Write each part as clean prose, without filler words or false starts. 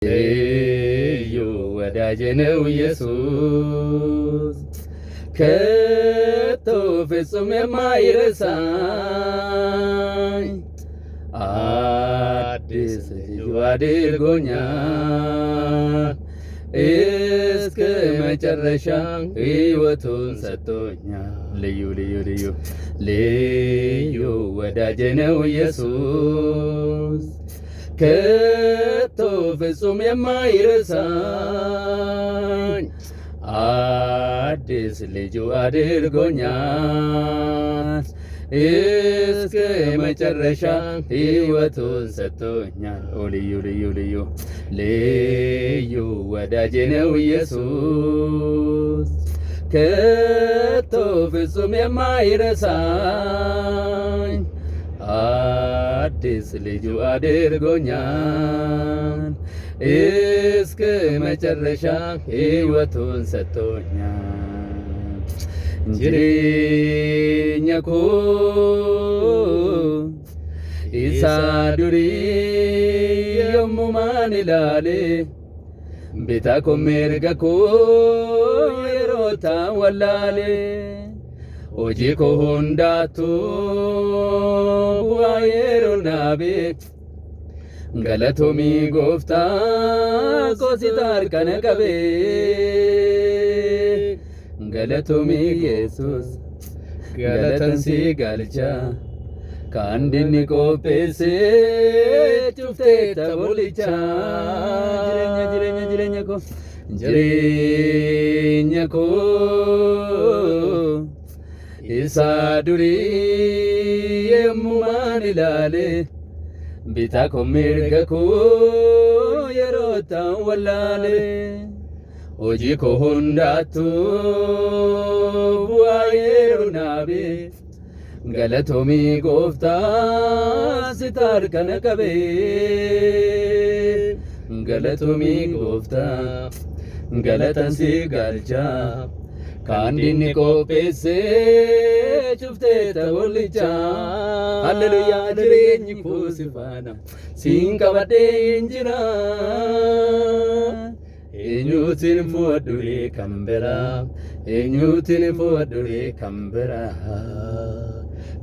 ልዩ ወዳጄ ነው ኢየሱስ ከቶ ፍጹም የማይረሳኝ አዲስ ልዩ አድርጎኛል እስከ መጨረሻ ሕይወቱን ሰጥቶኛል። ልዩ ልዩ ልዩ ልዩ ወዳጄ ነው ኢየሱስ ከቶ ፍጹም የማይረሳኝ አዲስ ልጁ አድርጎኛል እስከ መጨረሻ ሕይወቱን ሰጥቶኛል። ልዩ ልዩ ልዩ ልዩ ወዳጄ ነው ኢየሱስ ከቶ ፍጹም የማይረሳኝ አዲስ ልጁ አድርጎኛል እስከ መጨረሻ ሕይወቱን ሰጥቶኛል። jireenya koo isa durii yommumaan ilaale bitaa koo mirga koo yeroo ta'an wallaale hojii koo hundaattuu bu'aa yeroo naabe galatoomii gooftaa koo sitti harkana qabee galatoomii Yesuus galatan si galcha kaandinni qopheessee cuftee tabolicha jireenya koo isa durii yemmumaan ilaale bitaa koo mirga koo yeroo ta'an wallaale hojii koo hundaattuu bu'aa yeroo naabe galatoomii gooftaa sitti harkana qabee galatoomii gooftaa galatan si galcha kaandinni qopheessee cuftee tabolicha. Halleluuyaa jireenyi koo si faana siin qabadhee hin jira. Eenyuutiin fuudhuree kan biraa eenyuutiin fuudhuree kan biraa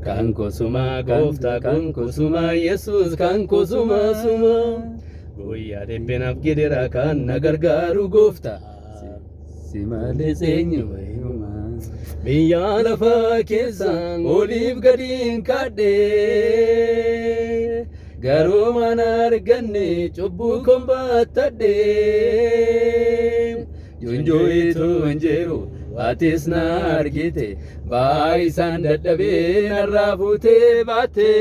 kan kosumaa gooftaa kan kosumaa Yesuus kan kosumaa suma guyyaa dhibbinaaf gidira kan na gargaaru gooftaa si malee eenyu wayyumaa biyya lafaa keessaan oliif gadiin kadhee garuu mana arganne cubbuu kombaatadhee junjooyitu hinjiru waatis na argite baay'isaan dadhabee narraa fuutee baatee.